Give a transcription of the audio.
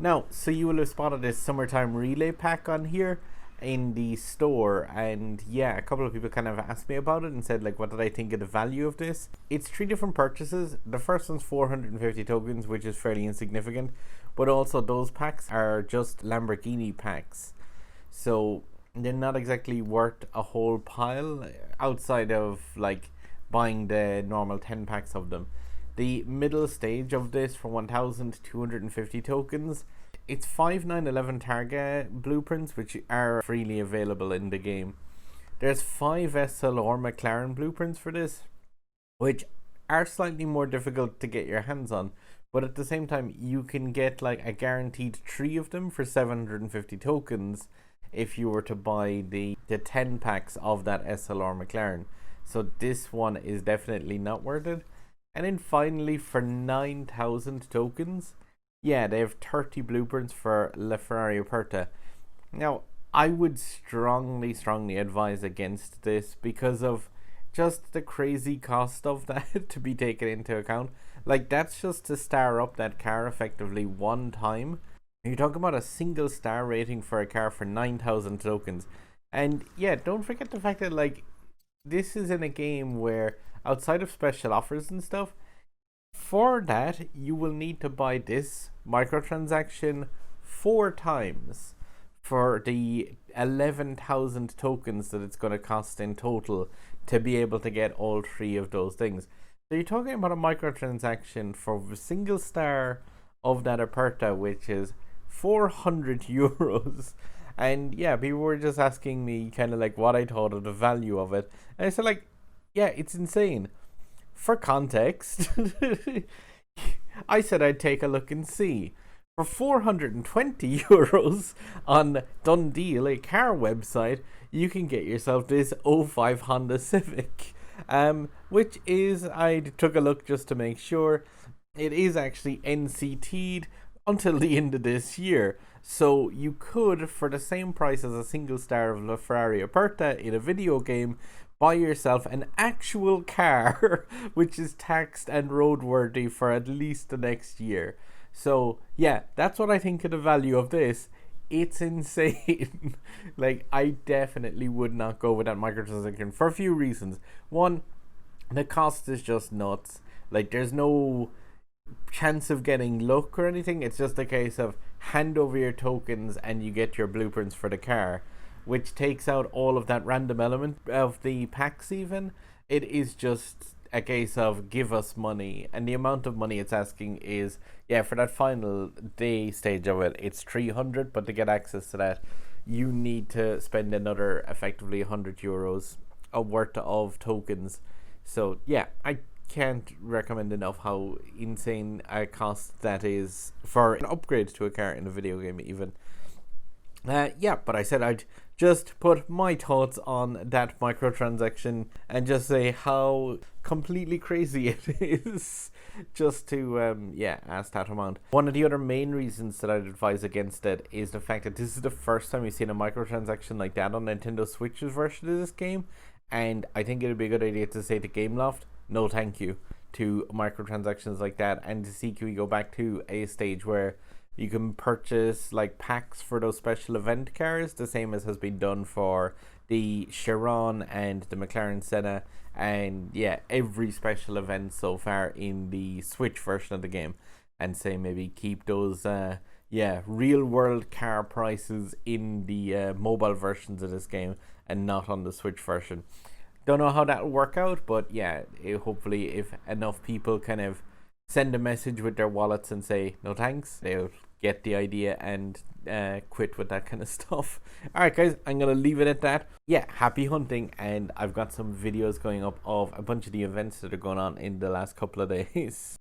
Now, so you will have spotted this summertime relay pack on here in the store, and yeah, a couple of people kind of asked me about it and said like, what did I think of the value of this? It's 3 different purchases. The first one's 450 tokens, which is fairly insignificant, but also those packs are just Lamborghini packs, so they're not exactly worth a whole pile outside of like buying the normal 10 packs of them. The middle stage of this for 1,250 tokens, it's 5,911 target blueprints, which are freely available in the game. There's 5 SLR McLaren blueprints for this, which are slightly more difficult to get your hands on, but at the same time you can get like a guaranteed 3 of them for 750 tokens if you were to buy the 10 packs of that SLR McLaren. So this one is definitely not worth it. And then finally, for 9,000 tokens, yeah, they have 30 blueprints for LaFerrari Aperta. Now, I would strongly advise against this because of just the crazy cost of that to be taken into account. Like, that's just to star up that car effectively one time. You're talking about a single star rating for a car for 9,000 tokens. And yeah, don't forget the fact that like this is in a game where outside of special offers and stuff, for that you will need to buy this microtransaction 4 times for the 11,000 tokens that it's going to cost in total to be able to get all 3 of those things. So you're talking about a microtransaction for a single star of that Aperta, which is 400 euros. And yeah, people were just asking me kind of like what I thought of the value of it, and I said like, yeah, it's insane. For context, I said I'd take a look and see. For 420 euros on Done Deal, a car website, you can get yourself this '05 Honda Civic, which is, I took a look just to make sure, it is actually NCT'd until the end of this year. So you could, for the same price as a single star of LaFerrari Aperta in a video game, buy yourself an actual car which is taxed and roadworthy for at least the next year. So yeah, that's what I think of the value of this. It's insane. Like, I definitely would not go with that microtransaction for a few reasons. One, the cost is just nuts. Like, there's no chance of getting luck or anything. It's just a case of hand over your tokens and you get your blueprints for the car, which takes out all of that random element of the packs. Even it is just a case of give us money, and the amount of money it's asking is, yeah, for that final day stage of it, it's 300, but to get access to that you need to spend another effectively 100 euros worth of tokens. So yeah, I can't recommend enough how insane a cost that is for an upgrade to a car in a video game even. Yeah, but I said I'd just put my thoughts on that microtransaction and just say how completely crazy it is just to ask that amount. One of the other main reasons that I'd advise against it is the fact that this is the first time we've seen a microtransaction like that on Nintendo Switch's version of this game, and I think it would be a good idea to say to Gameloft, no thank you to microtransactions like that, and to see can we go back to a stage where you can purchase like packs for those special event cars, the same as has been done for the Chiron and the McLaren Senna, and yeah, every special event so far in the Switch version of the game, and say maybe keep those real world car prices in the mobile versions of this game and not on the Switch version. Don't know how that'll work out, but yeah, hopefully if enough people kind of send a message with their wallets and say no thanks, they'll get the idea and quit with that kind of stuff. Alright guys, I'm gonna leave it at that. Yeah, happy hunting, and I've got some videos going up of a bunch of the events that are going on in the last couple of days.